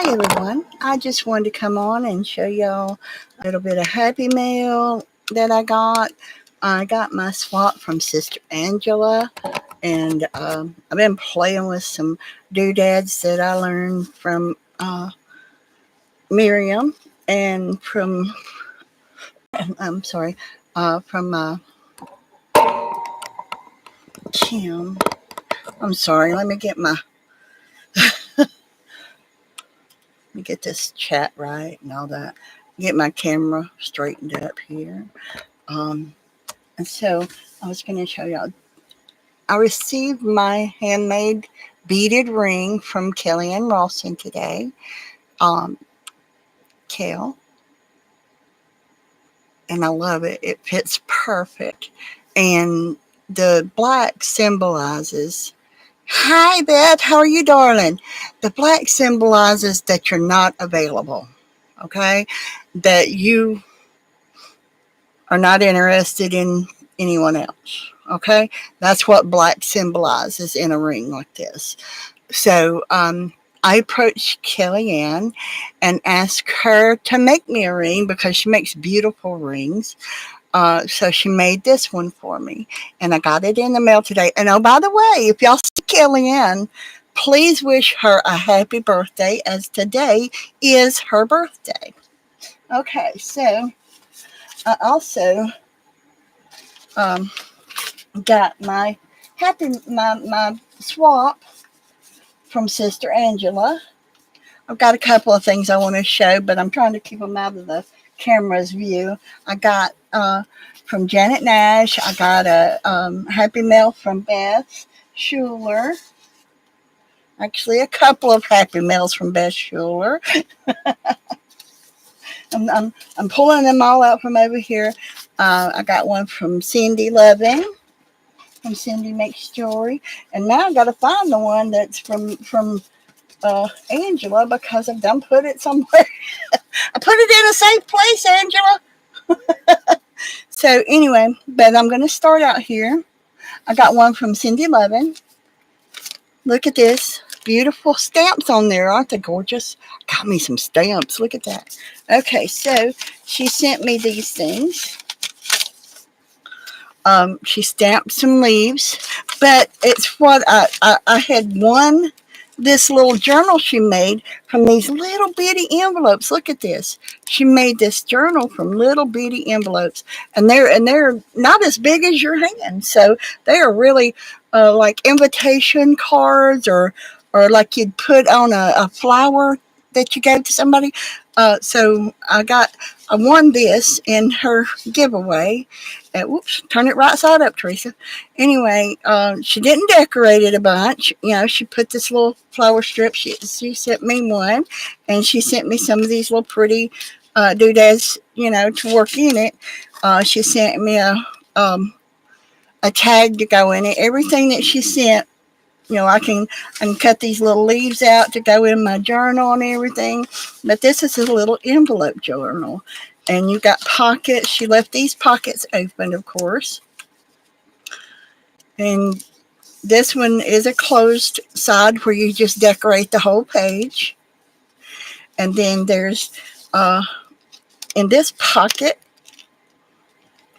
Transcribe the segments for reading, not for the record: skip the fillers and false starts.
Hi everyone. I just wanted to come on and show y'all a little bit of Happy Mail that I got. I got my swap from Sister Angela, and I've been playing with some doodads that I learned from Miriam and from I'm sorry, from Kim. I'm sorry. Let me get this chat right and all that. Get my camera straightened up here. Um, and so I was going to show y'all. I received my handmade beaded ring from Kellyanne Rawson today. Um, Kale, and I love it. It fits perfect. And the black symbolizes, hi Beth, how are you, darling? The black symbolizes that you're not available, okay? That you are not interested in anyone else, okay? That's what black symbolizes in a ring like this. So I approached Kellyanne and asked her to make me a ring because she makes beautiful rings. So she made this one for me, and I got it in the mail today. And oh, by the way, if y'all see Kellyanne, please wish her a happy birthday, as today is her birthday. Okay, so I also um, got my swap from Sister Angela. I've got a couple of things I want to show, but I'm trying to keep them out of the camera's view. I got from Janet Nash. I got a Happy Mail from Beth Schuler. Actually, a couple of Happy Mails from Beth Schuler. I'm pulling them all out from over here. I got one from Cindy Loving. From Cindy Makes Jewelry. And now I got to find the one that's from Angela, because I've done put it somewhere. I put it in a safe place, Angela. So anyway, but I'm going to start out here. I got one from Cindy Lovin. Look at this. Beautiful stamps on there. Aren't they gorgeous? Got me some stamps. Look at that. Okay, so she sent me these things. She stamped some leaves, but it's what I had one, this little journal she made from these little bitty envelopes. Look at this. She made this journal from little bitty envelopes, and they're not as big as your hand, so they are really like invitation cards, or like you'd put on a flower that you gave to somebody. So I won this in her giveaway. Whoops, turn it right side up, Teresa. Anyway, she didn't decorate it a bunch. You know, she put this little flower strip. She sent me one, and she sent me some of these little pretty doodads, you know, to work in it. She sent me a tag to go in it. Everything that she sent, you know, I can cut these little leaves out to go in my journal and everything. But this is a little envelope journal. And you got pockets. She left these pockets open, of course. And this one is a closed side where you just decorate the whole page. And then there's, in this pocket,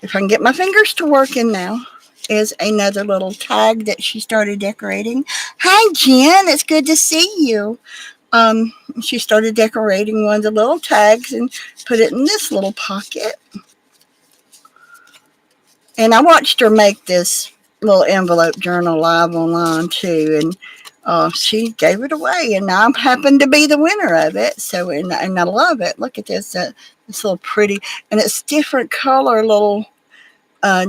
if I can get my fingers to working now, is another little tag that she started decorating. Hi, Jen. It's good to see you. She started decorating one of the little tags and put it in this little pocket. And I watched her make this little envelope journal live online too, and she gave it away, and I happened to be the winner of it. So, and I love it. Look at this, this little pretty, and it's different color little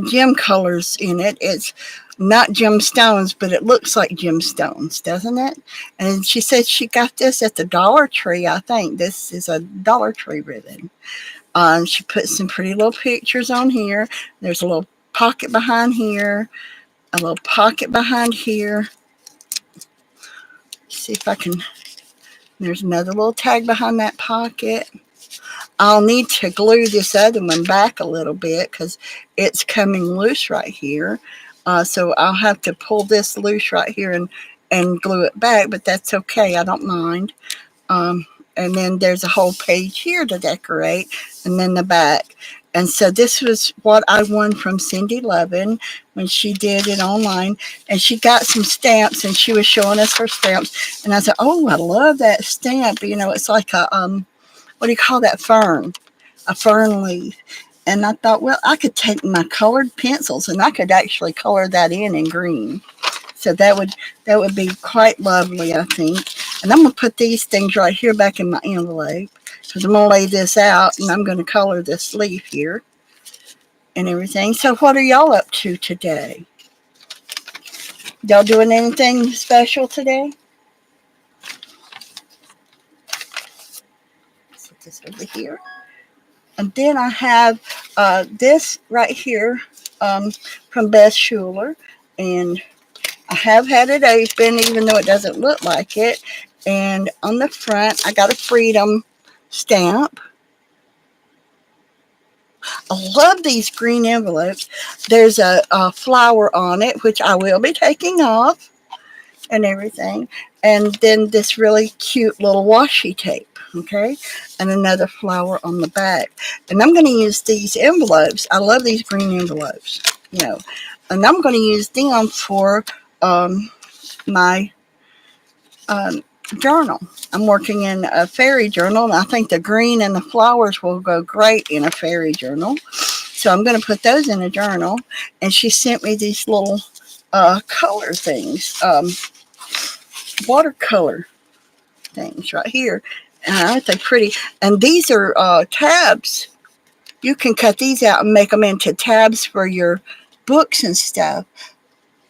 gem colors in it. It's not gemstones, but it looks like gemstones, doesn't it? And she said she got this at the Dollar Tree. I think this is a Dollar Tree ribbon. She put some pretty little pictures on here. There's a little pocket behind here, a little pocket behind here. See if I can. There's another little tag behind that pocket. I'll need to glue this other one back a little bit because it's coming loose right here. So I'll have to pull this loose right here and glue it back, but that's okay. I don't mind. and then there's a whole page here to decorate, and then the back. And so this was what I won from Cindy Lovin when she did it online. And she got some stamps, and she was showing us her stamps. And I said, "Oh, I love that stamp. You know, it's like a what do you call that, fern? A fern leaf." And I thought, well, I could take my colored pencils and I could actually color that in green. So that would be quite lovely, I think. And I'm gonna put these things right here back in my envelope because I'm gonna lay this out and I'm gonna color this leaf here and everything. So what are y'all up to today? Y'all doing anything special today? Put this over here. And then I have this right here from Beth Schuler. And I have had it open, even though it doesn't look like it. And on the front, I got a Freedom stamp. I love these green envelopes. There's a flower on it, which I will be taking off and everything. And then this really cute little washi tape. Okay, and another flower on the back. And I'm going to use these envelopes. I love these green envelopes, you know. And I'm going to use them for my journal. I'm working in a fairy journal, and I think the green and the flowers will go great in a fairy journal. So I'm going to put those in a journal. And she sent me these little color things, watercolor things right here. And aren't they pretty? And these are tabs. You can cut these out and make them into tabs for your books and stuff.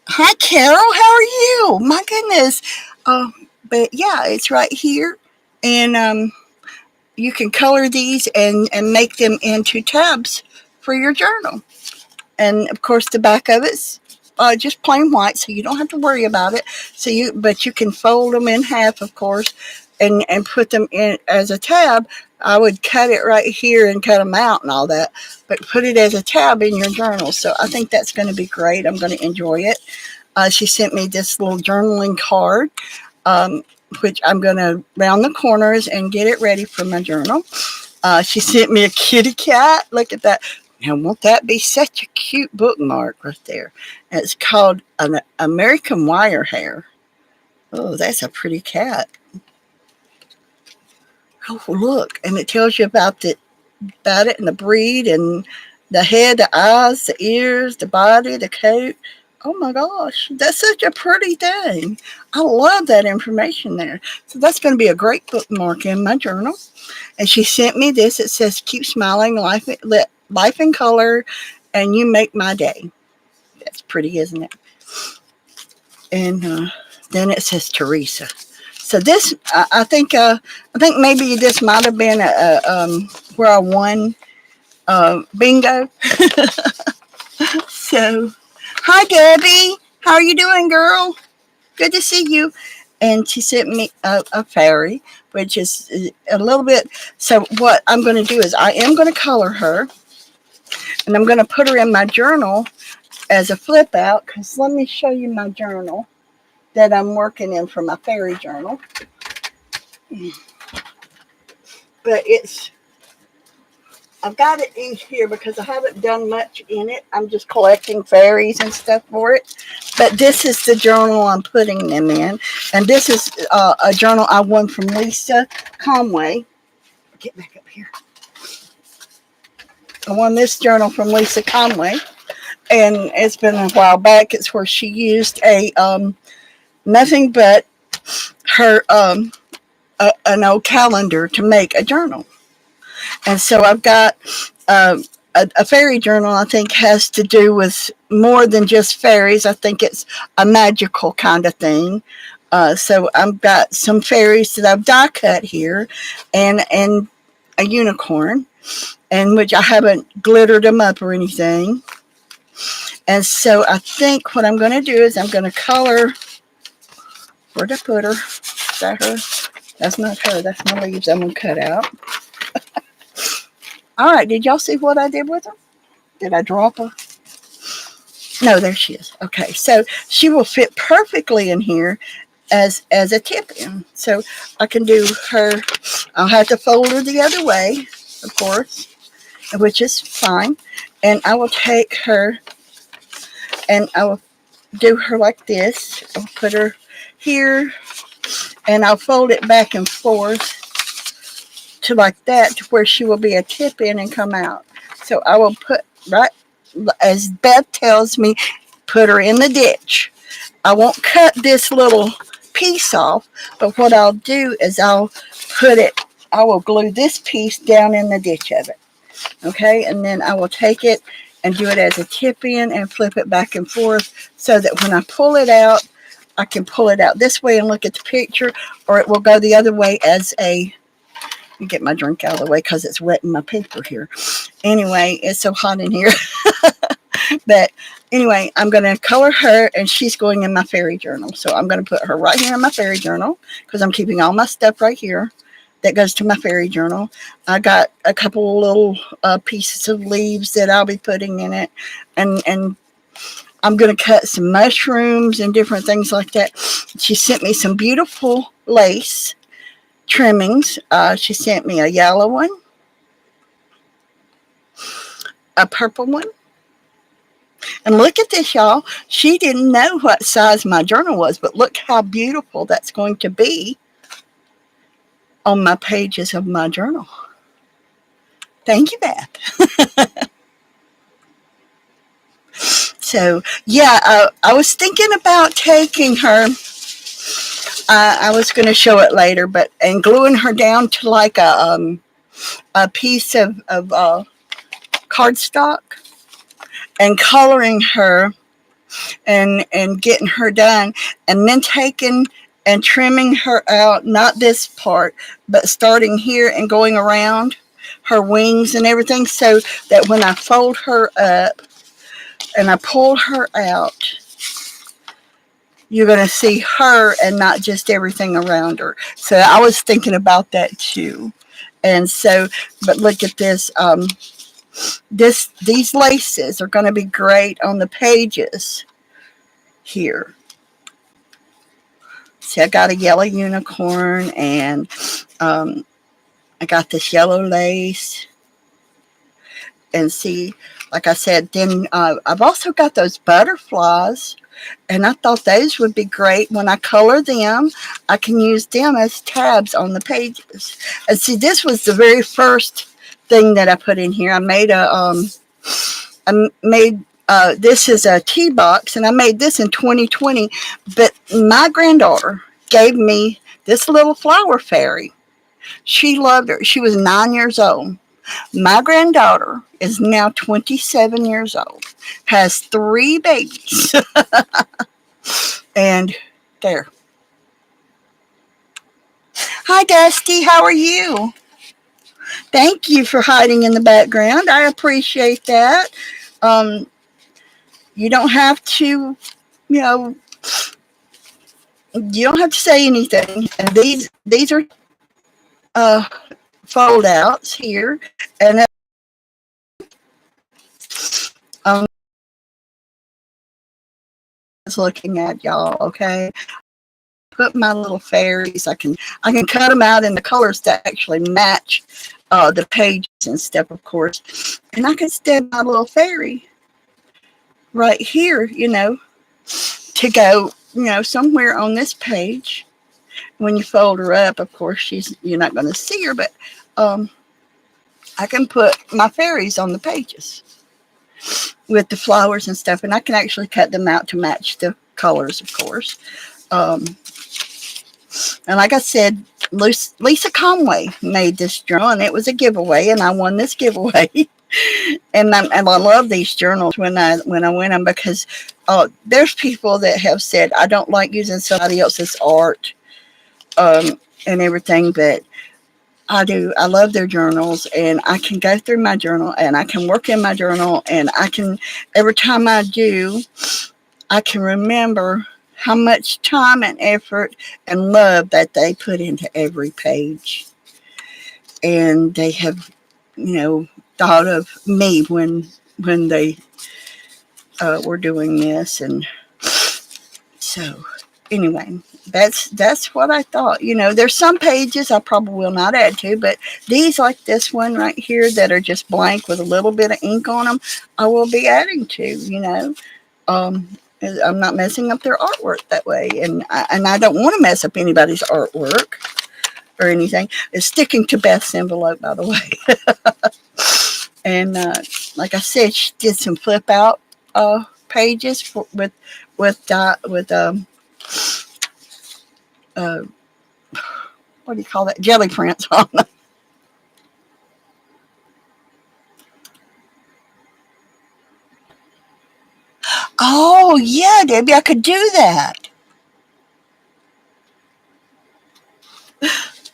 Hi, Carol. How are you? My goodness. But yeah, it's right here. And you can color these and make them into tabs for your journal. And of course, the back of it's just plain white, so you don't have to worry about it. But you can fold them in half, of course, and put them in as a tab. I would cut it right here and cut them out and all that, but put it as a tab in your journal. So I think that's going to be great. I'm going to enjoy it. She sent me this little journaling card, which I'm going to round the corners and get it ready for my journal. She sent me a kitty cat. Look at that. Now, won't that be such a cute bookmark right there? And it's called an American Wire Hair. Oh, that's a pretty cat. Oh, look. And it tells you about it and the breed and the head, the eyes, the ears, the body, the coat. Oh my gosh, that's such a pretty thing. I love that information there. So that's going to be a great bookmark in my journal. And she sent me this. It says, "Keep smiling, life in color, and you make my day." That's pretty, isn't it? And then it says Teresa. So this, I think maybe this might have been where I won bingo. So, hi Debbie, how are you doing, girl? Good to see you. And she sent me a fairy, which is a little bit. So what I'm going to do is I am going to color her, and I'm going to put her in my journal as a flip out. Because let me show you my journal that I'm working in for my fairy journal. But I've got it in here because I haven't done much in it. I'm just collecting fairies and stuff for it. But this is the journal I'm putting them in. And this is a journal I won from Lisa Conway. Get back up here. I won this journal from Lisa Conway. And it's been a while back. It's where she used a nothing but her an old calendar to make a journal. And so I've got a fairy journal. I think has to do with more than just fairies. I think it's a magical kind of thing. So I've got some fairies that I've die cut here, and a unicorn, and which I haven't glittered them up or anything. And so I think what I'm going to do is I'm going to color. Where'd I put her? Is that her? That's not her. That's my leaves I'm going to cut out. All right. Did y'all see what I did with her? Did I drop her? No, there she is. Okay. So she will fit perfectly in here. as a tip in. So I can do her. I'll have to fold her the other way, of course, which is fine. And I will take her and I will do her like this. I'll put her here and I'll fold it back and forth to like that, to where she will be a tip in and come out. So I will put, right as Beth tells me, put her in the ditch. I won't cut this little piece off, but what I'll do is I will glue this piece down in the ditch of it. Okay, and then I will take it and do it as a tip in and flip it back and forth so that when I pull it out, I can pull it out this way and look at the picture, or it will go the other way as a, let me get my drink out of the way because it's wet in my paper here. Anyway, it's so hot in here. But anyway, I'm going to color her and she's going in my fairy journal. So I'm going to put her right here in my fairy journal because I'm keeping all my stuff right here that goes to my fairy journal. I got a couple little pieces of leaves that I'll be putting in it. And I'm going to cut some mushrooms and different things like that. She sent me some beautiful lace trimmings. She sent me a yellow one, a purple one. And look at this, y'all. She didn't know what size my journal was, but look how beautiful that's going to be on my pages of my journal. Thank you, Beth. So, yeah, I was thinking about taking her. I was going to show it later, but and gluing her down to like a piece of cardstock and coloring her and getting her done, and then taking and trimming her out, not this part, but starting here and going around her wings and everything, so that when I fold her up and I pull her out, you're going to see her and not just everything around her. So I was thinking about that too. And so, but look at this. These laces are going to be great on the pages here. See, I got a yellow unicorn, and I got this yellow lace. And see, like I said, then I've also got those butterflies, and I thought those would be great. When I color them, I can use them as tabs on the pages. And see, this was the very first thing that I put in here. I made this is a tea box, and I made this in 2020, but my granddaughter gave me this little flower fairy. She loved her. She was 9 years old. My granddaughter is now 27 years old, has 3 babies. And there. Hi, Dusty. How are you? Thank you for hiding in the background. I appreciate that. You don't have to, you know, you don't have to say anything. And these are fold outs here, and I was looking at y'all. Okay, put my little fairies. I can cut them out in the colors that actually match the pages and stuff, of course. And I can stab my little fairy right here, you know, to go, you know, somewhere on this page. When you fold her up, of course, you're not going to see her, but I can put my fairies on the pages with the flowers and stuff, and I can actually cut them out to match the colors, of course. And like I said, Lisa Conway made this journal, and it was a giveaway, and I won this giveaway. And I love these journals when I win them, because there's people that have said, I don't like using somebody else's art and everything, but I do. I love their journals, and I can go through my journal, and I can work in my journal, and I can, every time I do, I can remember how much time and effort and love that they put into every page. And they have, you know, thought of me when they were doing this. And so anyway, That's what I thought. There's some pages I probably will not add to, but these, like this one right here, that are just blank with a little bit of ink on them, I will be adding to. Um, I'm not messing up their artwork that way, and I don't want to mess up anybody's artwork or anything. It's sticking to Beth's envelope, by the way. And like I said, she did some flip out pages with uh, what do you call that? Jelly prints on them. Oh yeah, Debbie, I could do that.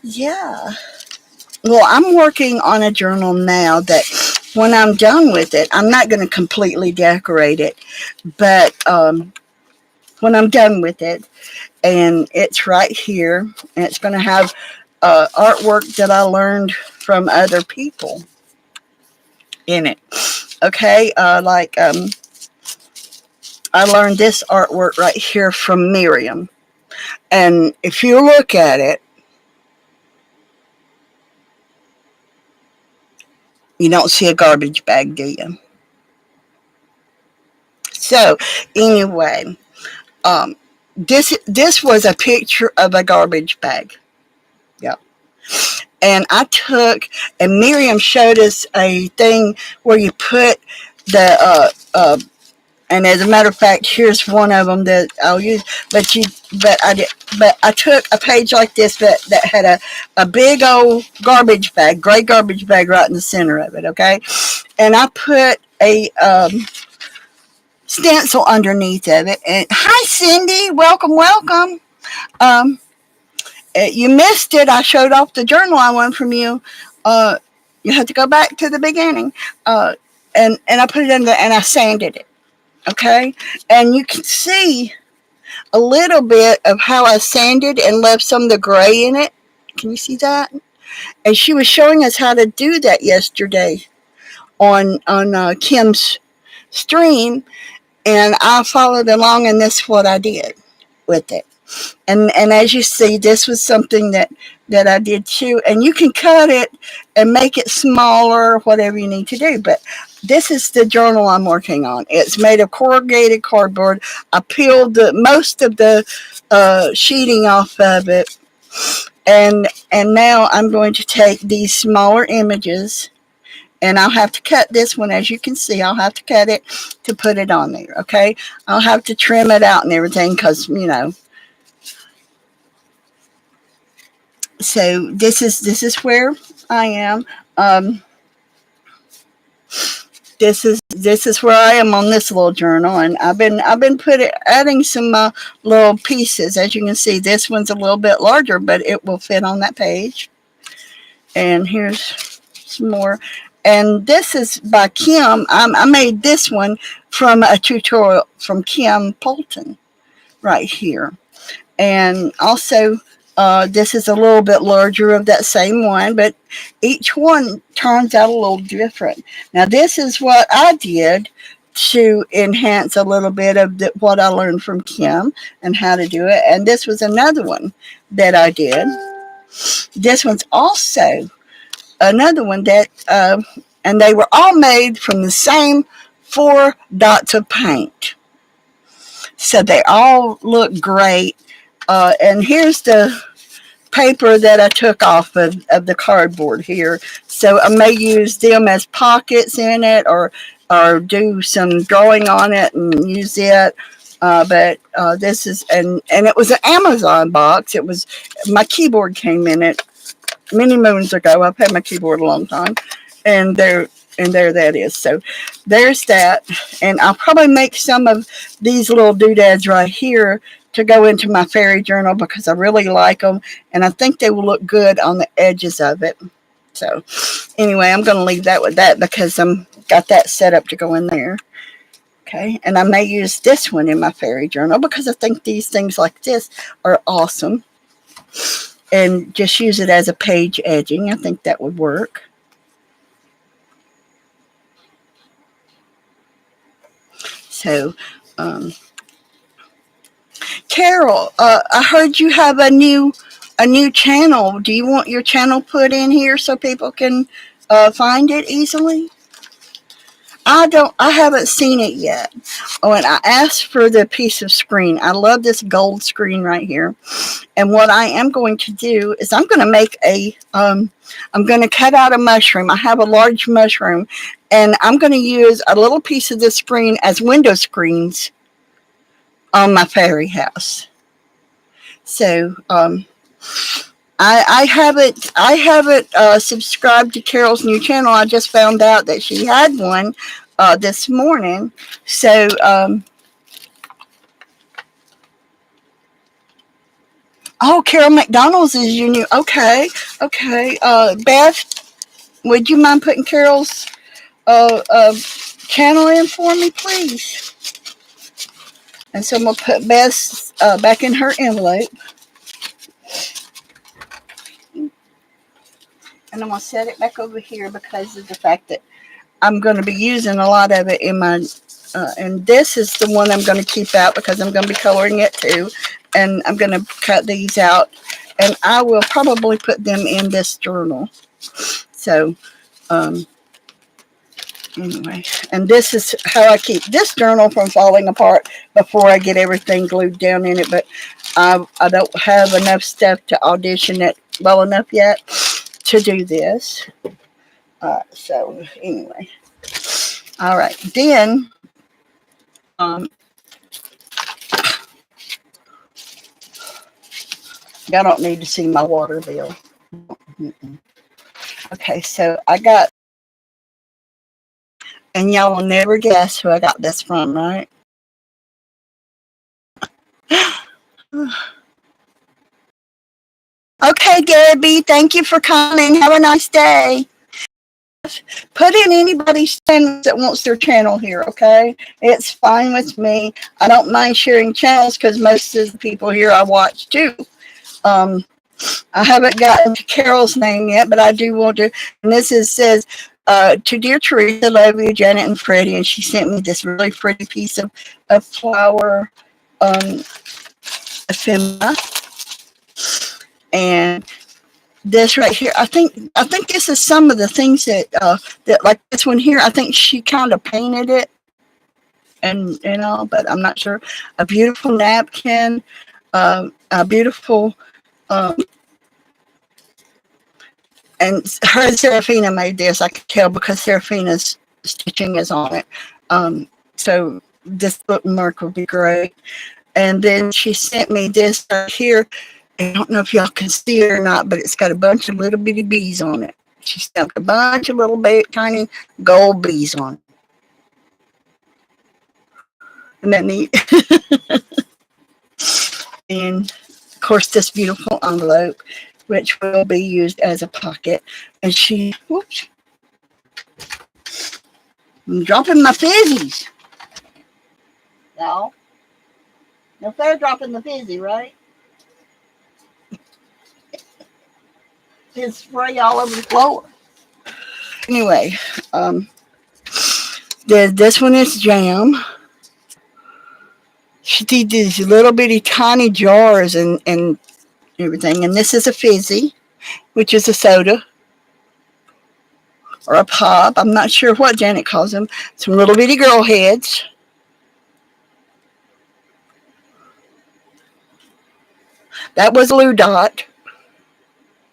Yeah. Well, I'm working on a journal now that when I'm done with it, I'm not going to completely decorate it, but when I'm done with it, and it's right here, and it's going to have artwork that I learned from other people in it. Okay, I learned this artwork right here from Miriam, and if you look at it, you don't see a garbage bag, do you? So anyway, um, this was a picture of a garbage bag. Yeah. And I took, and Miriam showed us a thing where you put the and as a matter of fact, here's one of them that I'll use. But I took a page like this that had a big old garbage bag, gray garbage bag, right in the center of it. Okay, and I put a stencil underneath of it. And hi, Cindy, welcome, welcome. Um, you missed it. I showed off the journal I won from you. Uh, you had to go back to the beginning. And I put it in there and I sanded it. Okay, and you can see a little bit of how I sanded and left some of the gray in it. Can you see that? And she was showing us how to do that yesterday on Kim's stream, and I followed along, and this is what I did with it. And as you see, this was something that I did too. And you can cut it and make it smaller, whatever you need to do. But this is the journal I'm working on. It's made of corrugated cardboard. I peeled most of the sheeting off of it, and now I'm going to take these smaller images. And I'll have to cut this one, as you can see. I'll have to cut it to put it on there. Okay, I'll have to trim it out and everything because so this is where I am. Um, this is where I am on this little journal, and I've been adding some little pieces. As you can see, this one's a little bit larger, but it will fit on that page. And here's some more. And this is by Kim. I made this one from a tutorial from Kim Polton right here. And also, this is a little bit larger of that same one, but each one turns out a little different. Now, this is what I did to enhance a little bit of what I learned from Kim and how to do it. And this was another one that I did. This one's also another one and they were all made from the same 4 dots of paint. So they all look great. And here's the paper that I took off of the cardboard here. So I may use them as pockets in it, or do some drawing on it and use it. But this is, and it was an Amazon box. It was, my keyboard came in it many moons ago. I've had my keyboard a long time, and there that is. So there's that, and I'll probably make some of these little doodads right here to go into my fairy journal because I really like them, and I think they will look good on the edges of it. So anyway, I'm going to leave that with that because I'm got that set up to go in there. Okay, and I may use this one in my fairy journal because I think these things like this are awesome, and just use it as a page edging. I think that would work. So, Carol, I heard you have a new channel. Do you want your channel put in here so people can find it easily? I haven't seen it yet. Oh, and I asked for the piece of screen. I love this gold screen right here. And what I am going to do is I'm going to make I'm going to cut out a mushroom. I have a large mushroom, and I'm going to use a little piece of this screen as window screens on my fairy house. So, I haven't subscribed to Carol's new channel. I just found out that she had one this morning. So oh, Carol McDonald's is your new. Okay, okay. Beth, would you mind putting Carol's channel in for me, please? And so I'm gonna put Beth's back in her envelope. And I'm going to set it back over here because of the fact that I'm going to be using a lot of it in my, and this is the one I'm going to keep out because I'm going to be coloring it too. And I'm going to cut these out, and I will probably put them in this journal. So, anyway, and this is how I keep this journal from falling apart before I get everything glued down in it. But I don't have enough stuff to audition it well enough yet to do this. So anyway, all right. Then y'all don't need to see my water bill. Okay, so I got, and y'all will never guess who I got this from, right? Okay, Gabby, thank you for coming. Have a nice day. Put in anybody's channel that wants their channel here, okay? It's fine with me. I don't mind sharing channels because most of the people here I watch too. I haven't gotten to Carol's name yet, but I do want to. And this says, to dear Teresa, love you, Janet and Freddie. And she sent me this really pretty piece of flower ephemera. And this right here, I think this is some of the things that that, like this one here, I think she kind of painted it and all, but I'm not sure. A beautiful napkin, a beautiful and her and Serafina made this. I could tell because Serafina's stitching is on it. So this bookmark would be great. And then she sent me this right here. I don't know if y'all can see it or not, but it's got a bunch of little bitty bees on it. She stamped a bunch of little tiny gold bees on it. Isn't that neat? And of course, this beautiful envelope, which will be used as a pocket. And she, whoops, I'm dropping my fizzies. No, no fair dropping the fizzy, right? It's spray all over the floor. Anyway, this one is jam. She did these little bitty tiny jars and everything. And this is a fizzy, which is a soda or a pop. I'm not sure what Janet calls them. Some little bitty girl heads. That was Lou Dot.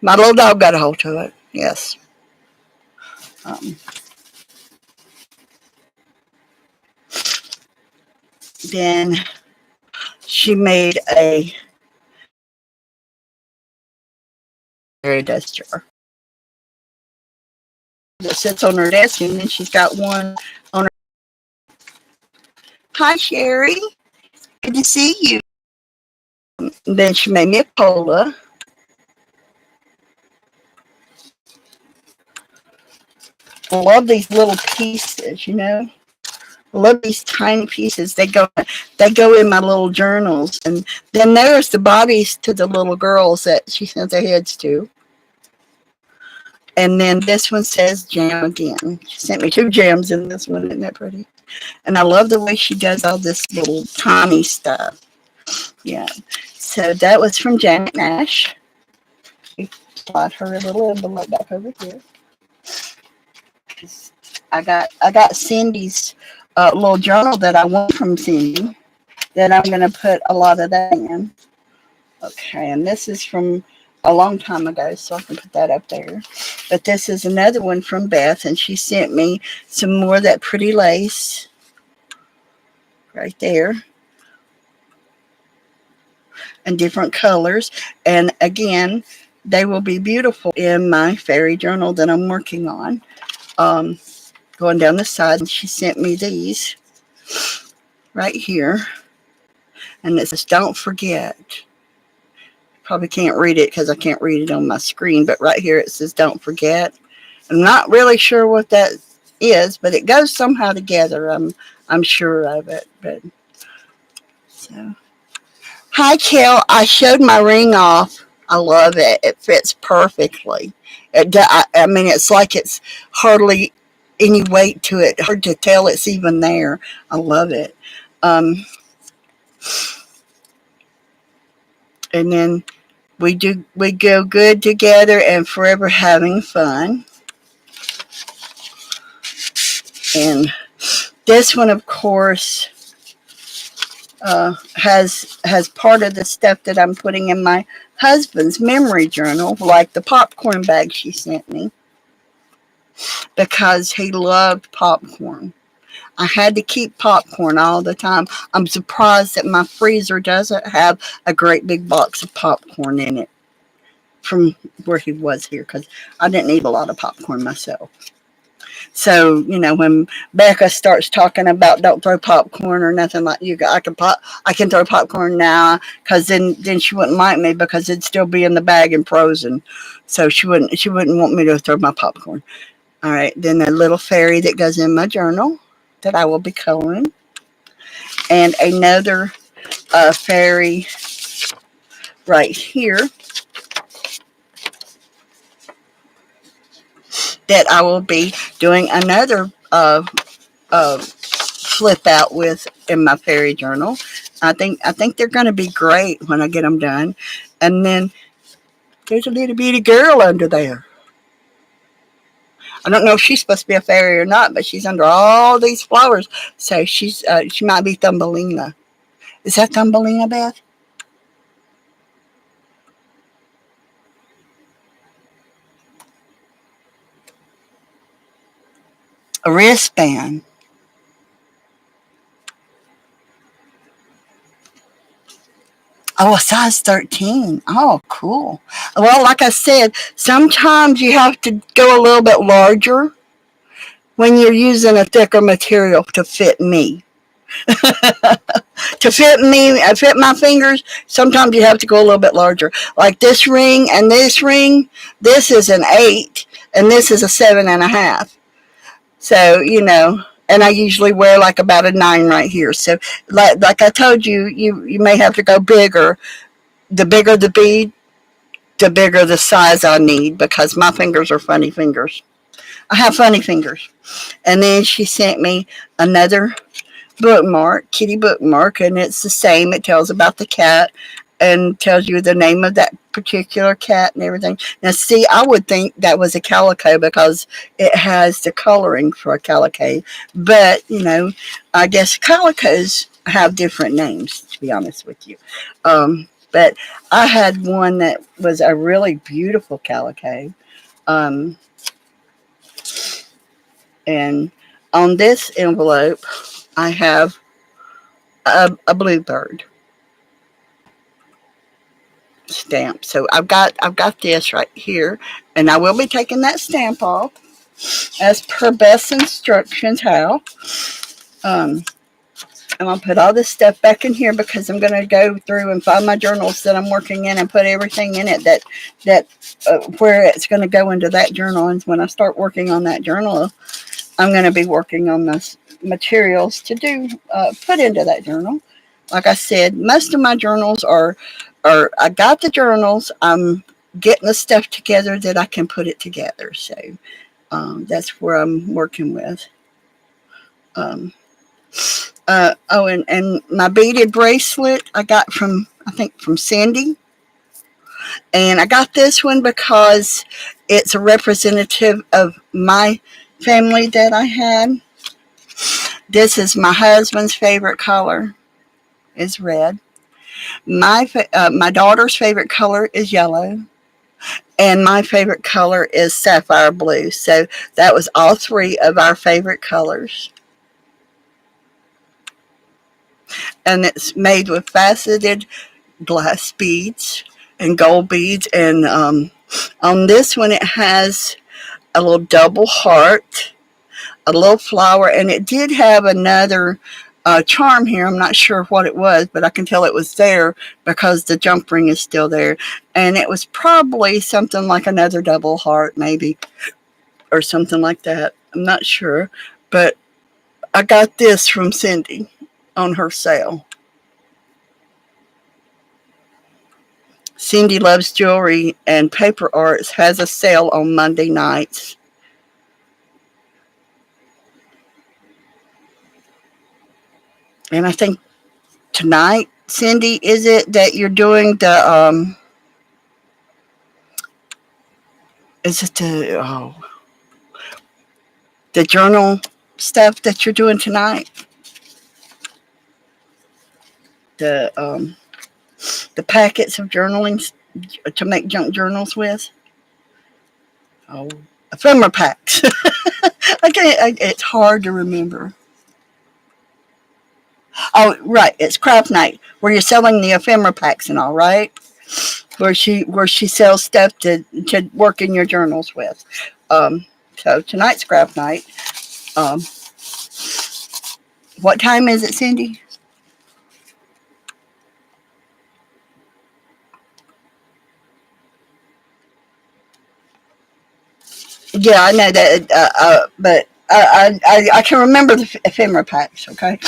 My little dog got a hold of it. Yes. Then she made a fairy dust jar that sits on her desk, and then she's got one on her. Hi, Sherry. Good to see you. And then she made me a cola. I love these little pieces, you know. I love these tiny pieces. They go in my little journals. And then there's the bodies to the little girls that she sent their heads to. And then this one says jam again. She sent me 2 jams in this one. Isn't that pretty? And I love the way she does all this little tiny stuff. Yeah. So that was from Janet Nash. We slide her little envelope back over here. I got Cindy's little journal that I won from Cindy that I'm gonna put a lot of that in. Okay, and this is from a long time ago, so I can put that up there. But this is another one from Beth, and she sent me some more of that pretty lace right there and different colors. And again, they will be beautiful in my fairy journal that I'm working on. Um, Going down the side, and she sent me these right here, and it says, "Don't forget." Probably can't read it because I can't read it on my screen, but right here it says, "Don't forget." I'm not really sure what that is, but it goes somehow together. I'm sure of it. But so, hi, Kel. I showed my ring off. I love it. It fits perfectly. I mean, it's like it's hardly any weight to it. Hard to tell it's even there. I love it. Um, and then we go good together and forever having fun. And this one, of course, has part of the stuff that I'm putting in my husband's memory journal, like the popcorn bag she sent me, because he loved popcorn. I had to keep popcorn all the time. I'm surprised that my freezer doesn't have a great big box of popcorn in it from where he was here, because I didn't eat a lot of popcorn myself. So, when Becca starts talking about don't throw popcorn or nothing like you, I can throw popcorn now, because then she wouldn't like me because it'd still be in the bag and frozen. So she wouldn't want me to throw my popcorn. All right, then a little fairy that goes in my journal that I will be coloring, and another fairy right here that I will be doing another flip out with in my fairy journal. I think they're going to be great when I get them done. And then there's a little bitty girl under there. I don't know if she's supposed to be a fairy or not, but she's under all these flowers, so she might be Thumbelina. Is that Thumbelina, Beth? A wristband. Oh, a size 13. Oh, cool. Well, like I said, sometimes you have to go a little bit larger when you're using a thicker material to fit me. To fit my fingers, sometimes you have to go a little bit larger. Like this ring and this ring, this is an 8 and this is a 7.5. So, and I usually wear like about a 9 right here. So, like I told you, you may have to go bigger. The bigger the bead, the bigger the size I need, because my fingers are funny fingers. I have funny fingers. And then she sent me another bookmark, kitty bookmark, and it's the same. It tells about the cat and tells you the name of that particular cat and everything. Now, see, I would think that was a calico because it has the coloring for a calico, but I guess calicos have different names, to be honest with you. But I had one that was a really beautiful calico. Um, and on this envelope, I have a bluebird stamp. So I've got this right here, and I will be taking that stamp off as per Beth's instructions. How I'm gonna put all this stuff back in here because I'm gonna go through and find my journals that I'm working in and put everything in it that where it's gonna go into that journal. And when I start working on that journal, I'm gonna be working on the materials to do put into that journal. Like I said, most of my journals are I got the journals. I'm getting the stuff together that I can put it together. So that's where I'm working with. Um, And my beaded bracelet I got from, I think, from Cindy. And I got this one because it's a representative of my family that I had. This is my husband's favorite color is red. My daughter's favorite color is yellow, and my favorite color is sapphire blue. So that was all three of our favorite colors. And it's made with faceted glass beads and gold beads. And on this one, it has a little double heart, a little flower, and it did have another charm here. I'm not sure what it was, but I can tell it was there because the jump ring is still there. And it was probably something like another double heart, maybe, or something like that. I'm not sure. But I got this from Cindy on her sale. Cindy Loves Jewelry and Paper Arts has a sale on Monday nights. And I think tonight, Cindy, is it that you're doing is it the journal stuff that you're doing tonight? The packets of journaling to make junk journals with? Oh, ephemera packs. It's hard to remember. Oh, right, it's craft night where you're selling the ephemera packs and all, right? Where she sells stuff to work in your journals with. So tonight's craft night. Um, what time is it, Cindy? Yeah, I know that, but I can remember the ephemera packs. Okay.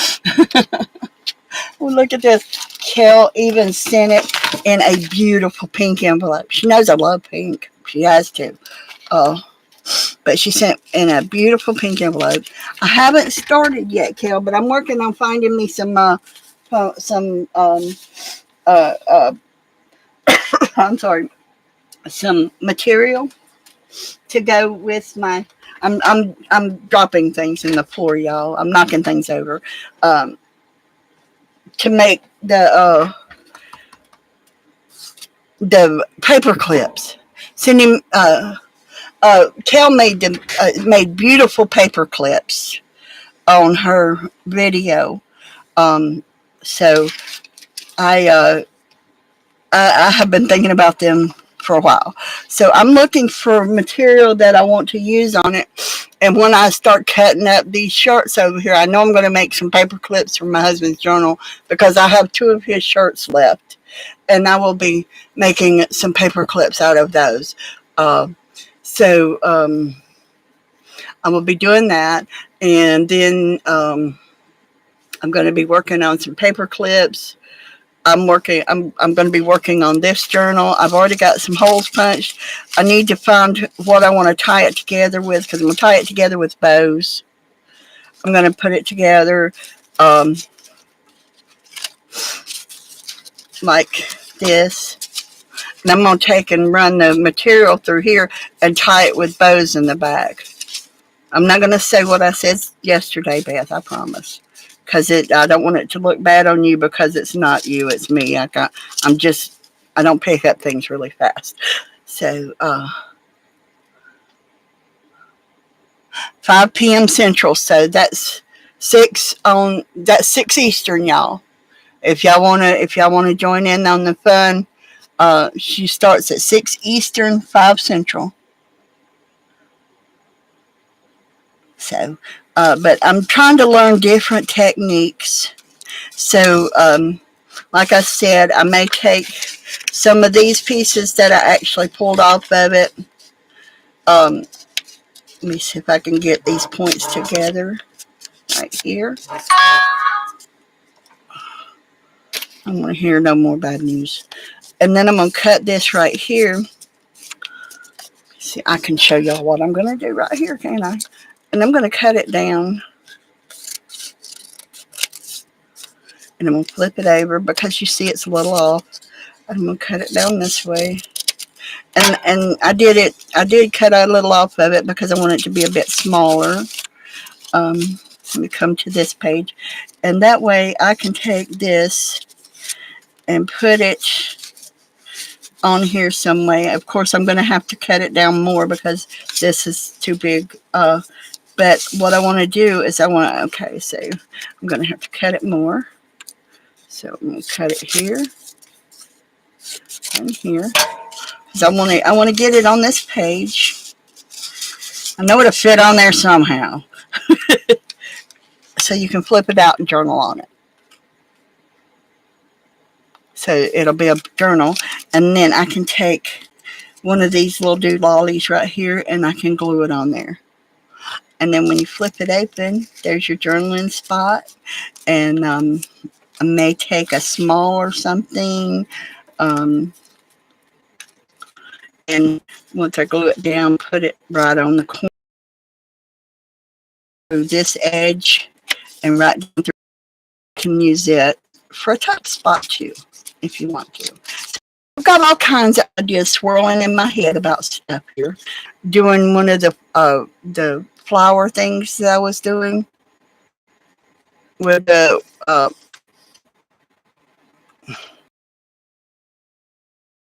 Well, look at this. Kel even sent it in a beautiful pink envelope. She knows I love pink. She has to. Uh, but she sent in a beautiful pink envelope. I haven't started yet, Kel, but I'm working on finding me some uh, uh, I'm sorry, some material to go with my. I'm dropping things in the floor, y'all. I'm knocking things over. Um, to make the paper clips. Sending Kel made beautiful paper clips on her video. Um, so I, uh, I have been thinking about them for a while. So I'm looking for material that I want to use on it. And when I start cutting up these shirts over here, I know I'm going to make some paper clips for my husband's journal because I have two of his shirts left. And I will be making some paper clips out of those. Uh, so I will be doing that. And then I'm going to be working on some paper clips. I'm going to be working on this journal. I've already got some holes punched. I need to find what I want to tie it together with because I'm going to tie it together with bows. I'm going to put it together um, like this. And I'm going to take and run the material through here and tie it with bows in the back. I'm not going to say what I said yesterday, Beth, I promise. Because I don't want it to look bad on you because it's not you, it's me. I don't pick up things really fast. So, 5 p.m. Central. So that's 6 Eastern, y'all. If y'all wanna join in on the fun, she starts at 6 Eastern, 5 Central. So, but I'm trying to learn different techniques. So, like I said, I may take some of these pieces that I actually pulled off of it. Let me see if I can get these points together right here. I don't want to hear no more bad news. And then I'm going to cut this right here. See, I can show y'all what I'm going to do right here, can't I? And I'm going to cut it down And I'm going to flip it over because you see it's a little off. I'm going to cut it down this way. And I did cut a little off of it because I want it to be a bit smaller. Let me come to this page. And that way I can take this and put it on here some way. Of course, I'm going to have to cut it down more because this is too big. But what I want to do is okay, so I'm going to have to cut it more. So I'm going to cut it here and here. Because I want to get it on this page. I know it'll fit on there somehow. So you can flip it out and journal on it. So it'll be a journal. And then I can take one of these little doodlollies right here and I can glue it on there. And then when you flip it open, there's your journaling spot. And I may take a smaller something. And once I glue it down, put it right on the corner of this edge and right down through. You can use it for a top spot too, if you want to. I've got all kinds of ideas swirling in my head about stuff here. Doing one of the flower things that I was doing with the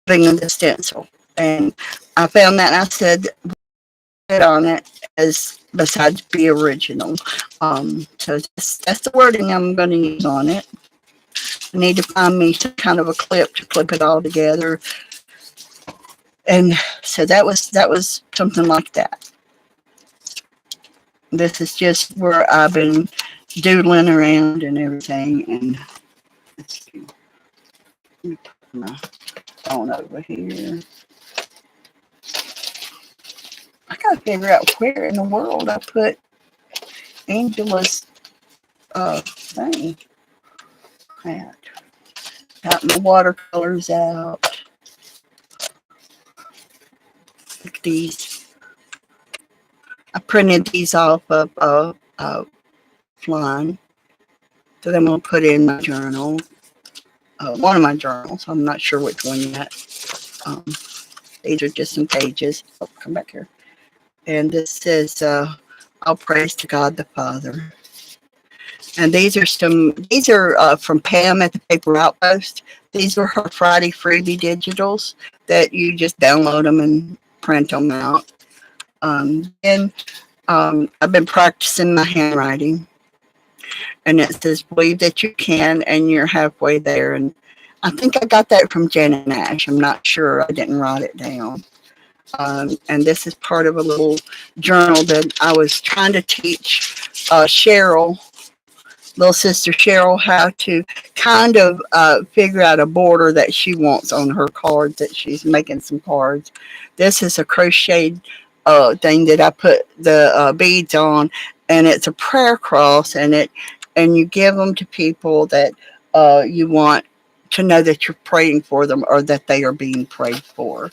the stencil, and I found that and I said it on it as besides be original. So that's the wording I'm going to use on it. I need to find me some kind of a clip to clip it all together. And so that was something like that. This is just where I've been doodling around and everything. And let's see. Let me put my phone over here. I gotta figure out where in the world I put Angela's thing at. Got my watercolors out. Look at these. I printed these off of Flying that I'm going to put in my journal. One of my journals. I'm not sure which one yet. These are just some pages. Oh, come back here. And this says, All praise to God the Father. And these are from Pam at the Paper Outpost. These were her Friday freebie digitals that you just download them and print them out. And I've been practicing my handwriting. And it says, believe that you can, and you're halfway there. And I think I got that from Janet Nash. I'm not sure. I didn't write it down. And this is part of a little journal that I was trying to teach Cheryl, little sister Cheryl, how to kind of figure out a border that she wants on her cards, that she's making some cards. This is a crocheted thing that I put the beads on, and it's a prayer cross, and you give them to people that you want to know that you're praying for them or that they are being prayed for.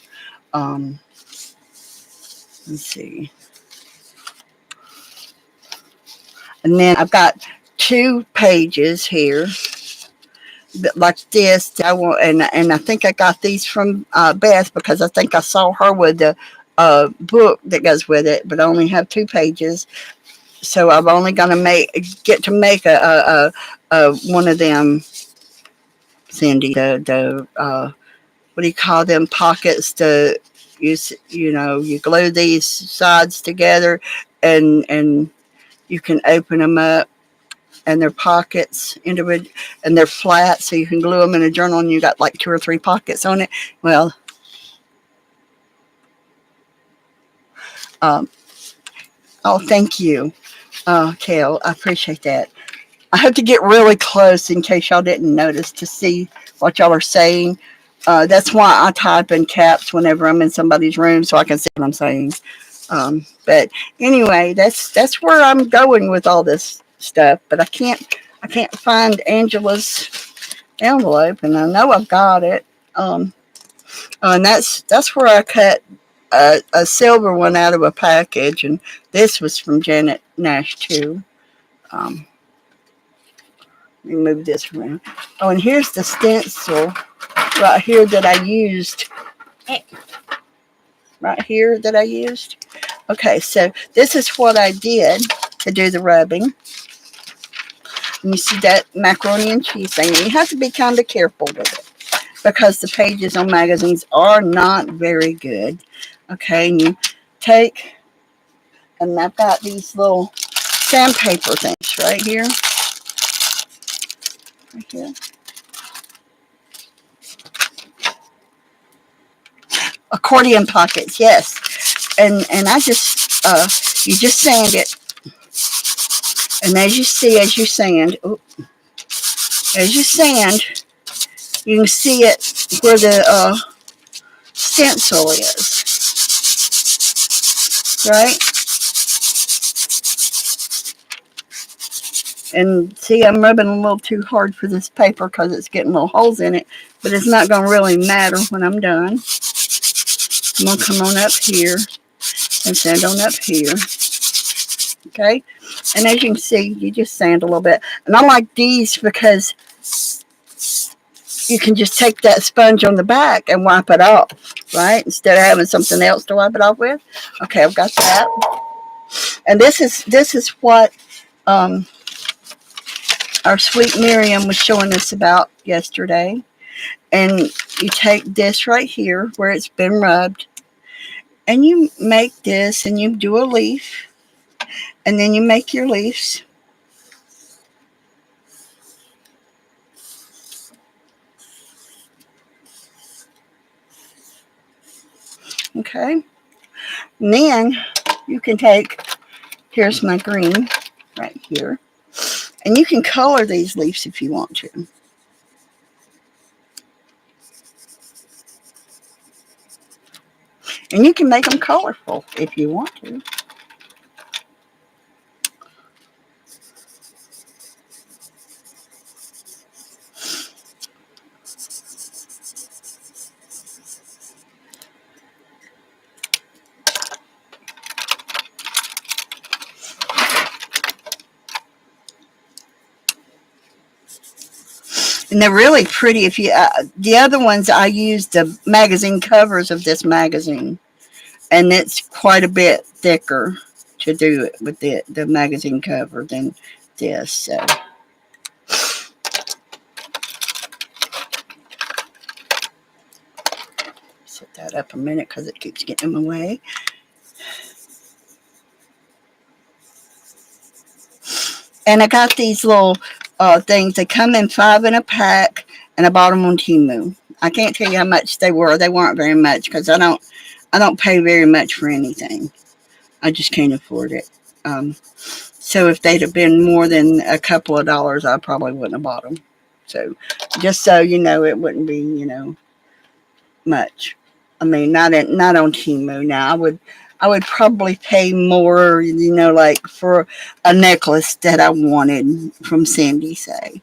Let's see. And then I've got 2 pages here like this. I want, and I think I got these from Beth because I think I saw her with the book that goes with it, but I only have 2 pages. So I'm only going to get to make a one of them, Cindy, the what do you call them pockets? You glue these sides together, and you can open them up, and they're pockets individual, and they're flat, so you can glue them in a journal, and you got like 2 or 3 pockets on it. Well, oh, thank you, Kel. I appreciate that. I have to get really close in case y'all didn't notice to see what y'all are saying. That's why I type in caps whenever I'm in somebody's room so I can see what I'm saying. But anyway, that's where I'm going with all this stuff. But I can't find Angela's envelope, and I know I've got it. And that's where I cut a silver one out of a package, and this was from Janet Nash too. Let me move this around. Oh, and here's the stencil right here that I used. Right here that I used. Okay, so this is what I did to do the rubbing. And you see that macaroni and cheese thing. And you have to be kind of careful with it because the pages on magazines are not very good. Okay, and you take, and I've got these little sandpaper things right here. Right here. Accordion pockets, yes. And I just, you just sand it. And as you see, as you sand, you can see it where the stencil is, right? And see, I'm rubbing a little too hard for this paper because it's getting little holes in it, but it's not going to really matter when I'm done. I'm going to come on up here and sand on up here. Okay? And as you can see, you just sand a little bit. And I like these because you can just take that sponge on the back and wipe it off, right? Instead of having something else to wipe it off with. Okay, I've got that. And this is what our sweet Miriam was showing us about yesterday. And you take this right here where it's been rubbed, and you make this, and you do a leaf, and then you make your leaves. Okay. And then you can take, here's my green right here, and you can color these leaves if you want to. And you can make them colorful if you want to. And they're really pretty. If you, the other ones, I used the magazine covers of this magazine, and it's quite a bit thicker to do it with the magazine cover than this. So set that up a minute because it keeps getting in my way. And I got these little things. They come in 5 in a pack, and I bought them on Temu. I can't tell you how much they were. They weren't very much because I don't pay very much for anything. I just can't afford it. So if they'd have been more than a couple of dollars, I probably wouldn't have bought them. So just so you know, it wouldn't be, much. I mean, not on Temu. Now I would probably pay more, like for a necklace that I wanted from Sandy, say,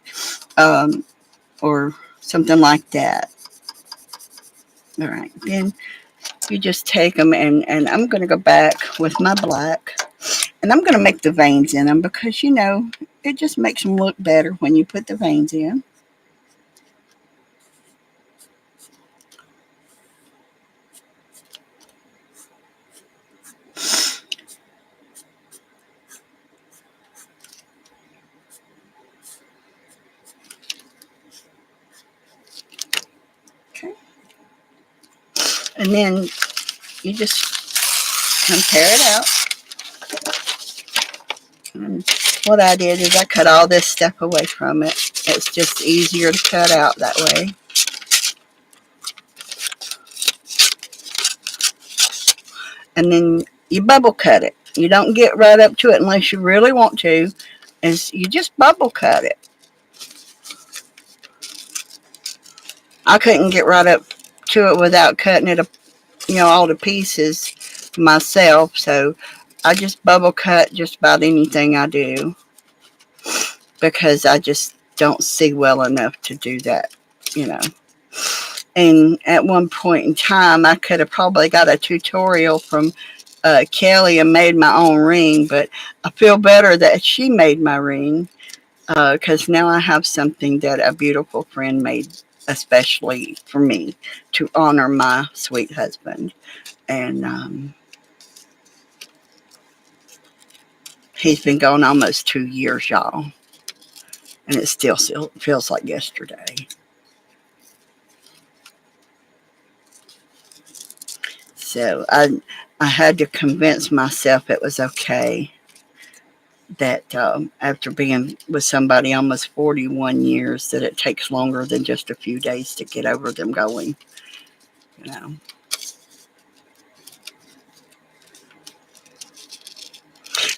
or something like that. All right, then you just take them, and I'm going to go back with my black, and I'm going to make the veins in them because, it just makes them look better when you put the veins in. Okay. And then you just compare it out. And what I did is I cut all this stuff away from it. It's just easier to cut out that way. And then you bubble cut it. You don't get right up to it unless you really want to. You just bubble cut it. I couldn't get right up to it without cutting it, all to pieces myself. So I just bubble cut just about anything I do because I just don't see well enough to do that, And at one point in time, I could have probably got a tutorial from Kelly and made my own ring, but I feel better that she made my ring because now I have something that a beautiful friend made especially for me to honor my sweet husband. And he's been gone almost 2 years, y'all, and it still feels like yesterday. So I had to convince myself it was okay that after being with somebody almost 41 years, that it takes longer than just a few days to get over them going, you know.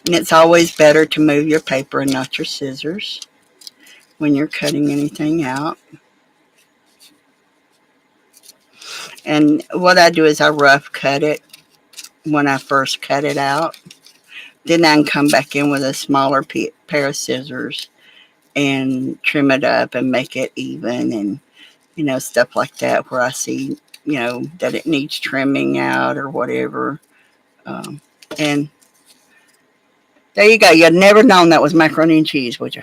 And it's always better to move your paper and not your scissors when you're cutting anything out. And what I do is I rough cut it when I first cut it out. Then I can come back in with a smaller pair of scissors and trim it up and make it even, and stuff like that, where I see that it needs trimming out or whatever. And there you go. You'd never known that was macaroni and cheese, would you?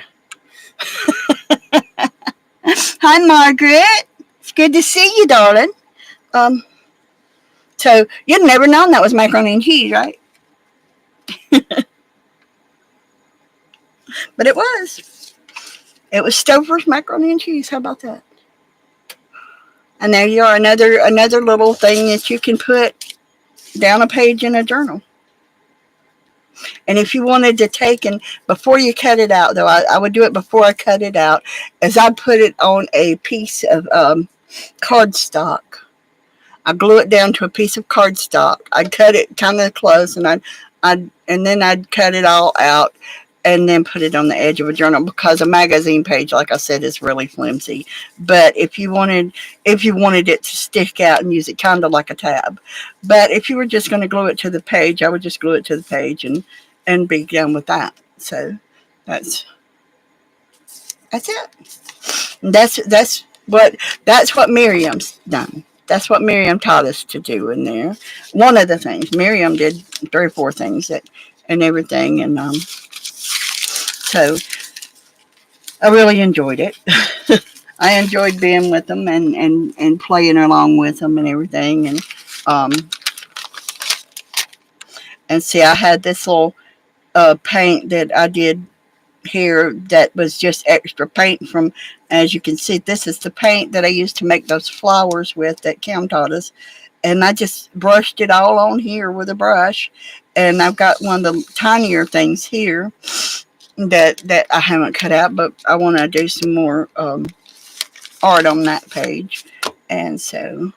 Hi, Margaret. It's good to see you, darling. Um, so you'd never known that was macaroni and cheese, right? But it was. It was Stouffer's macaroni and cheese. How about that? And there you are, another little thing that you can put down a page in a journal. And if you wanted to take, and before you cut it out, though, I would do it before I cut it out, as I put it on a piece of cardstock. I glue it down to a piece of cardstock. I'd cut it kind of close, and then I'd cut it all out, and then put it on the edge of a journal, because a magazine page, like I said, is really flimsy. But if you wanted it to stick out and use it kind of like a tab, but if you were just going to glue it to the page, I would just glue it to the page and be done with that. So that's it. That's what Miriam's done. That's what Miriam taught us to do in there. One of the things Miriam did, 3 or 4 things and everything, and so I really enjoyed it. I enjoyed being with them and playing along with them and everything. Um, and see, I had this little paint that I did here that was just extra paint from, as you can see, this is the paint that I used to make those flowers with that Kim taught us. And I just brushed it all on here with a brush. And I've got one of the tinier things here that I haven't cut out, but I want to do some more art on that page. And so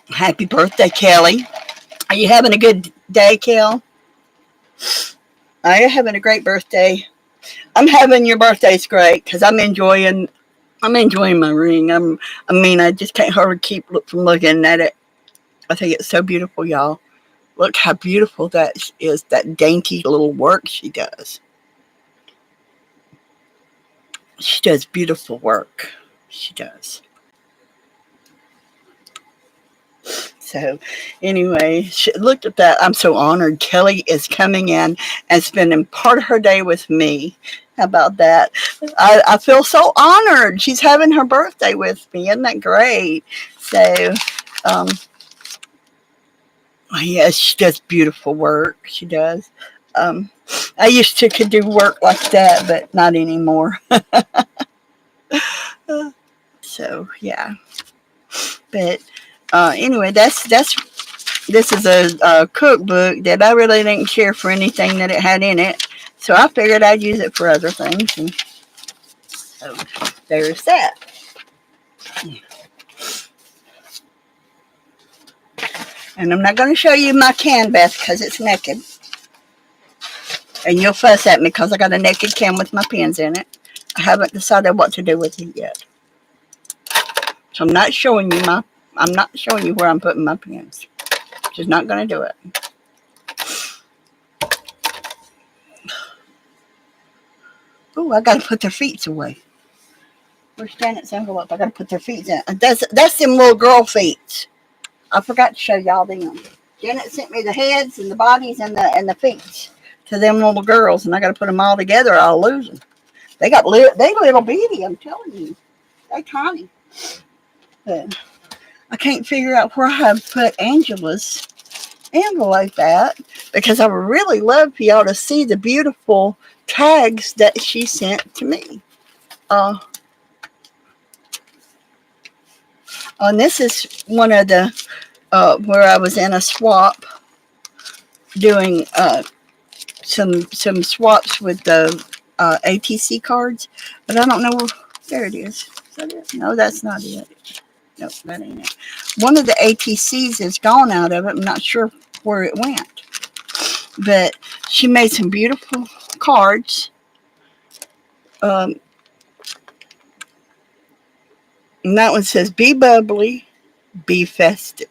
happy birthday, Kelly. Are you having a good day, Kel? Are you having a great birthday? I'm having your birthday's great because I'm enjoying my ring. I just can't hardly keep from looking at it. I think it's so beautiful, y'all. Look how beautiful that is, that dainty little work she does. She does beautiful work. She does. So anyway, she looked at that. I'm so honored. Kelly is coming in and spending part of her day with me. How about that? I feel so honored. She's having her birthday with me. Isn't that great? So, yes, she does beautiful work. She does. I used to could do work like that, but not anymore. So yeah. But anyway, this is a cookbook that I really didn't care for anything that it had in it, so I figured I'd use it for other things. And so there's that. And I'm not going to show you my canvas because it's naked. And you'll fuss at me because I got a naked can with my pens in it. I haven't decided what to do with it yet. So I'm not showing you where I'm putting my pens. Just not going to do it. Oh, I got to put their feet away. Where's Janet's envelope? I got to put their feet in. That's them little girl feet. I forgot to show y'all them. Janet sent me the heads and the bodies and the feet to them little girls, and I got to put them all together. Or I'll lose them. They little bitty. I'm telling you, they tiny. But I can't figure out where I put Angela's envelope at because I would really love for y'all to see the beautiful tags that she sent to me. Uh, and this is one of the where I was in a swap doing some swaps with the ATC cards, but I don't know where. There it is. Is that it? No, that's not it. Nope, that ain't it. One of the ATCs is gone out of it. I'm not sure where it went, but she made some beautiful cards. Um, and that one says, "Be bubbly, be festive."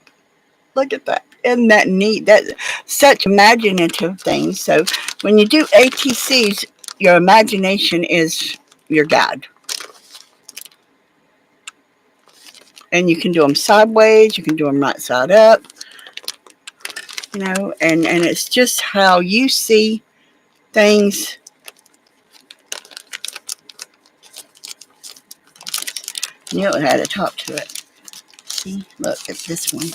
Look at that. Isn't that neat? That's such imaginative things. So when you do ATCs, your imagination is your guide. And you can do them sideways, you can do them right side up, and it's just how you see things. You know, it had a top to it. See, look at this one.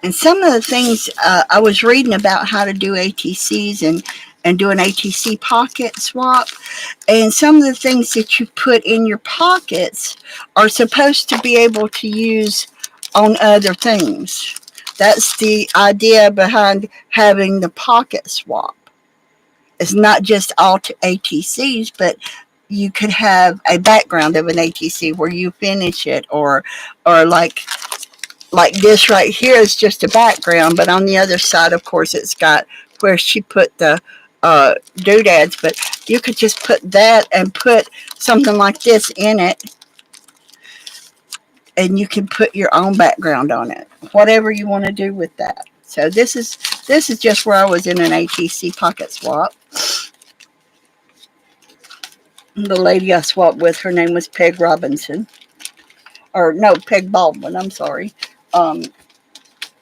And some of the things I was reading about how to do ATCs and do an ATC pocket swap. And some of the things that you put in your pockets are supposed to be able to use on other things. That's the idea behind having the pocket swap. It's not just all to ATCs, but you could have a background of an ATC where you finish it, or like this right here is just a background, but on the other side, of course, it's got where she put the doodads. But you could just put that and put something like this in it, and you can put your own background on it, whatever you want to do with that. So this is just where I was in an ATC pocket swap. The lady I swapped with, her name was Peg Robinson, or no, Peg Baldwin. I'm sorry.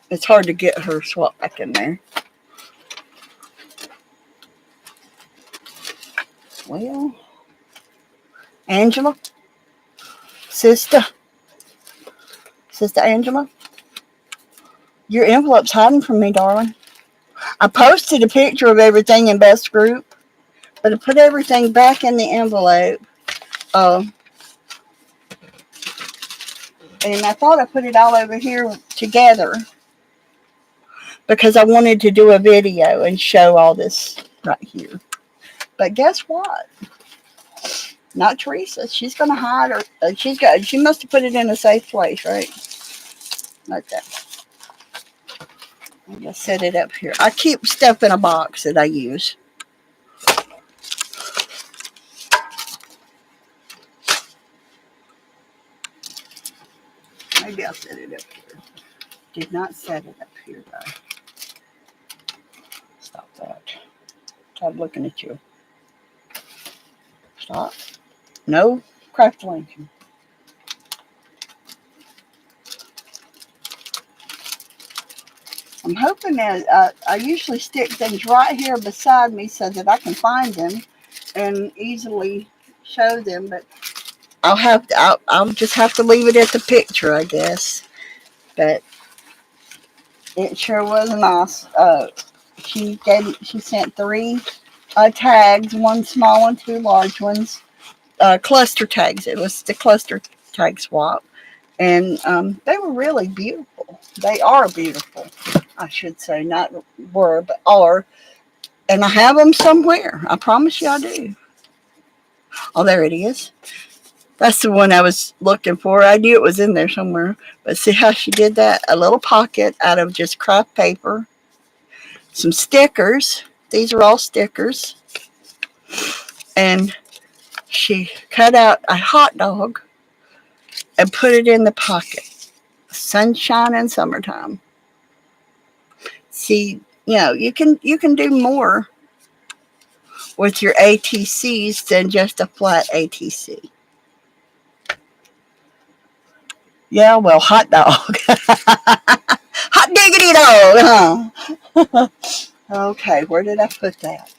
It's hard to get her swap back in there. Well, Angela, sister Angela, your envelope's hiding from me, darling. I posted a picture of everything in Best Group, but I put everything back in the envelope. And I thought I put it all over here together because I wanted to do a video and show all this right here. But guess what? Not Teresa. She's gonna hide her. She must have put it in a safe place, right? Like that. I'm gonna set it up here. I keep stuff in a box that I use. Maybe I'll set it up here. Did not set it up here though. Stop that. Stop looking at you. Stop. No craft linking. I'm hoping that I usually stick things right here beside me so that I can find them and easily show them, but I'll just have to leave it at the picture, I guess. But it sure was nice. She sent 3 tags, 1 small one, 2 large ones, cluster tags. It was the cluster tag swap, and they were really beautiful. They are beautiful, I should say, not were, but are. And I have them somewhere. I promise you I do. Oh, there it is. That's the one I was looking for. I knew it was in there somewhere. But see how she did that? A little pocket out of just craft paper. Some stickers. These are all stickers. And she cut out a hot dog and put it in the pocket. Sunshine and summertime. See, you can do more with your ATCs than just a flat ATC. Yeah, well, hot dog. Hot diggity dog, huh? Okay, where did I put that?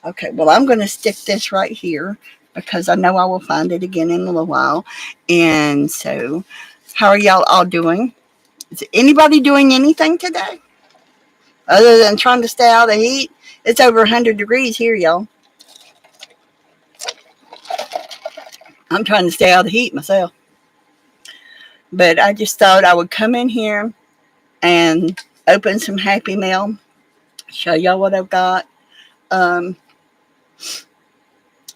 Okay, well, I'm going to stick this right here because I know I will find it again in a little while. And so, how are y'all all doing? Is anybody doing anything today other than trying to stay out of the heat? It's over 100 degrees here, y'all. I'm trying to stay out of the heat myself. But I just thought I would come in here and open some Happy Mail, show y'all what I've got. Um,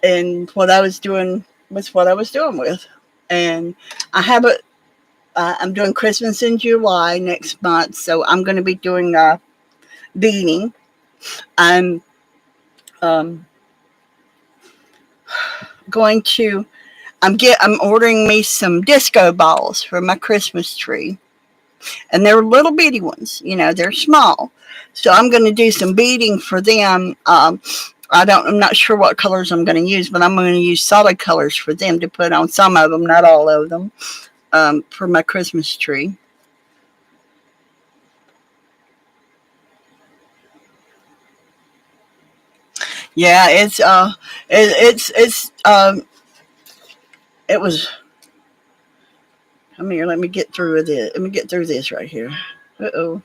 and what I was doing was what I was doing with. And I have a, I'm doing Christmas in July next month, so I'm going to be doing a beading. I'm um, going to, I'm ordering me some disco balls for my Christmas tree, and they're little bitty ones. You know, they're small. So I'm going to do some beading for them. I'm not sure what colors I'm going to use, but I'm going to use solid colors for them to put on some of them, not all of them, for my Christmas tree. Yeah, it's it was. Come here, let me get through with it. Let me get through this right here.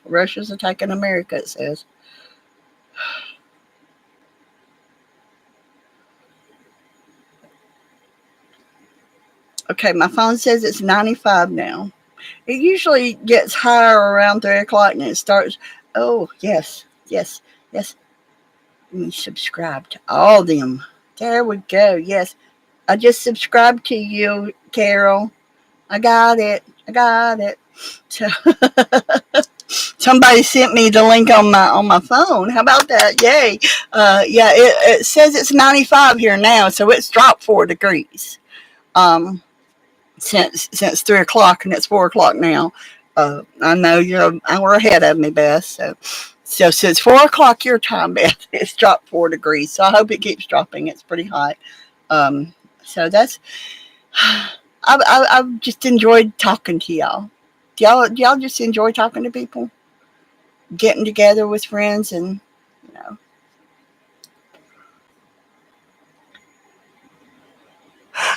Russia's attacking America. It says. Okay, my phone says it's 95 now. It usually gets higher around 3 o'clock, and it starts. Oh yes, yes, yes. Let me subscribe to all them. There we go. Yes, I just subscribed to you, Carol. I got it. I got it. So somebody sent me the link on my phone. How about that? Yay! Yeah, it says it's 95 here now, so it's dropped 4 degrees. Um, since 3 o'clock, and it's 4 o'clock now. I know you're an hour ahead of me, Beth. So since 4 o'clock your time, Beth, it's dropped 4 degrees. So I hope it keeps dropping. It's pretty hot. Um, so that's I've just enjoyed talking to y'all. Do y'all just enjoy talking to people, getting together with friends, and you know.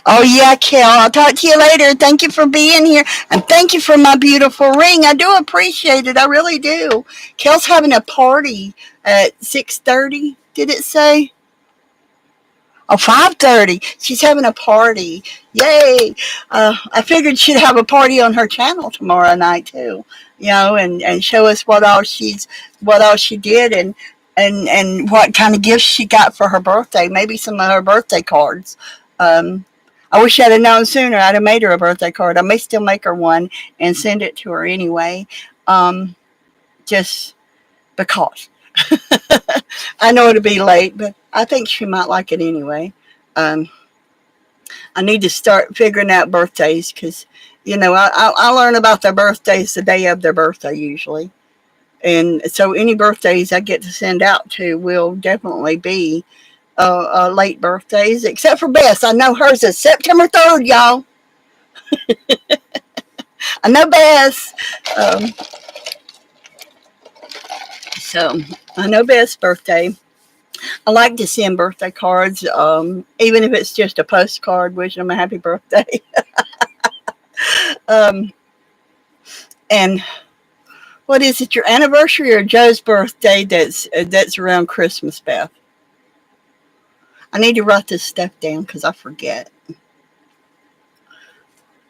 Oh yeah, Kel. I'll talk to you later. Thank you for being here, and thank you for my beautiful ring. I do appreciate it. I really do. Kel's having a party at 6:30. Did it say? Oh, 5:30. She's having a party. Yay! I figured she'd have a party on her channel tomorrow night too. You know, and show us what all she did, and what kind of gifts she got for her birthday. Maybe some of her birthday cards. Um, I wish I'd have known sooner. I'd have made her a birthday card. I may still make her one and send it to her anyway. Um, just because. I know it'll be late, but I think she might like it anyway. Um, I need to start figuring out birthdays because, I learn about their birthdays the day of their birthday usually. And so any birthdays I get to send out to will definitely be late birthdays, except for Bess. I know hers is September 3rd, y'all. I know Bess. Um, so I know Bess' birthday. I like to send birthday cards, even if it's just a postcard wishing them a happy birthday. um, and what is it? Your anniversary or Joe's birthday? That's around Christmas, Beth. I need to write this stuff down because I forget.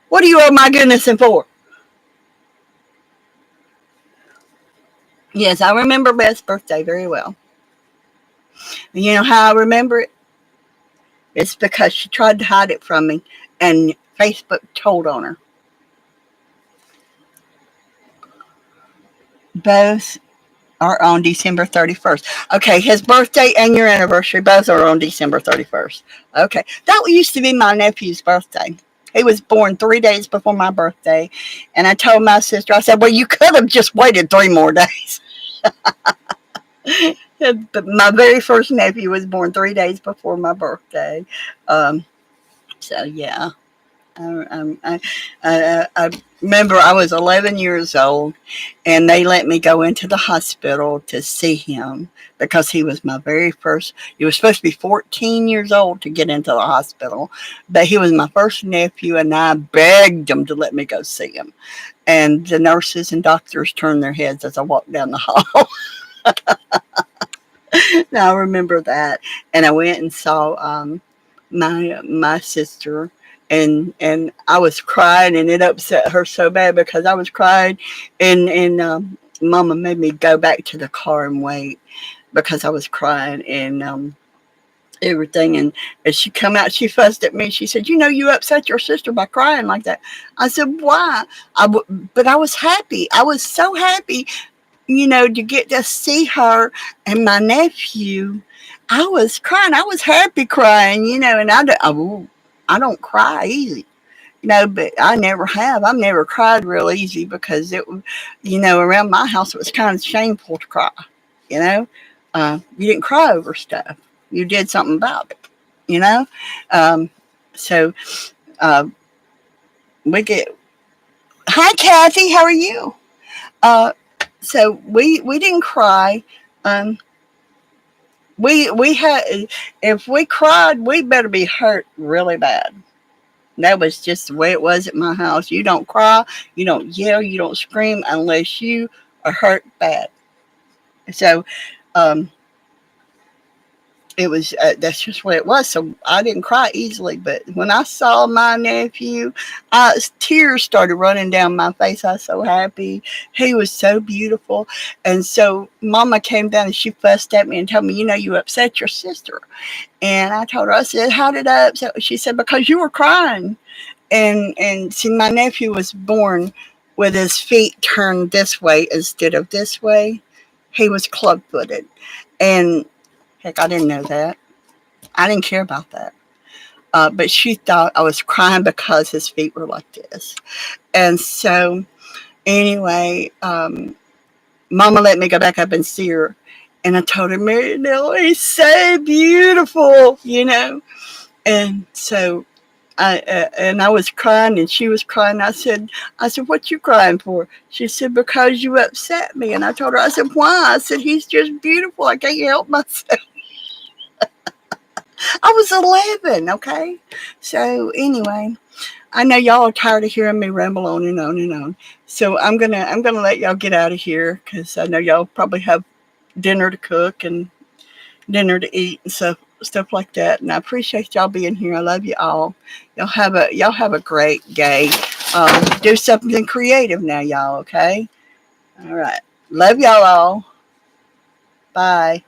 What are you, oh my goodness, and for? Yes, I remember Beth's birthday very well. And you know how I remember it? It's because she tried to hide it from me, and Facebook told on her. Both are on December 31st. Okay, his birthday and your anniversary both are on December 31st. Okay, that used to be my nephew's birthday. He was born 3 days before my birthday, and I told my sister, I said, "Well, you could have just waited 3 more days." But my very first nephew was born 3 days before my birthday. Um, so yeah. I remember I was 11 years old, and they let me go into the hospital to see him because he was my very first. You were supposed to be 14 years old to get into the hospital, but he was my first nephew, and I begged them to let me go see him. And the nurses and doctors turned their heads as I walked down the hall. Now I remember that, and I went and saw my sister, and I was crying, and it upset her so bad because I was crying, and Mama made me go back to the car and wait because I was crying and everything. And as she come out, she fussed at me. She said, "You know, you upset your sister by crying like that." I said, "Why?" But I was happy. I was so happy, to get to see her and my nephew. I was crying. I was happy crying, and I don't cry easy, but I never have. I've never cried real easy because around my house, it was kind of shameful to cry, you know. You didn't cry over stuff. You did something about it, you know. Um, so uh, we get, hi, Kathy, how are you? Uh, so we didn't cry. Um, we had if we cried, we better be hurt really bad. That was just the way it was at my house. You don't cry, you don't yell, you don't scream unless you are hurt bad. So um, it was that's just what it was. So I didn't cry easily, but when I saw my nephew, tears started running down my face. I was so happy. He was so beautiful. And so Mama came down and she fussed at me and told me, you upset your sister. And I told her, I said, how did I upset? She said, because you were crying. And see, my nephew was born with his feet turned this way instead of this way. He was club footed. And heck, I didn't know that. I didn't care about that. But she thought I was crying because his feet were like this. And so, anyway, Mama let me go back up and see her. And I told her, Mary Nell, he's so beautiful. And so I was crying and she was crying. I said, what you crying for? She said, because you upset me. And I told her, I said, why? I said, he's just beautiful. I can't help myself. I was 11, okay? So anyway, I know y'all are tired of hearing me ramble on and on and on. So I'm gonna let y'all get out of here because I know y'all probably have dinner to cook and dinner to eat and stuff like that. And I appreciate y'all being here. I love you all. Y'all have a great day. Do something creative now, y'all. Okay. All right. Love y'all all. Bye.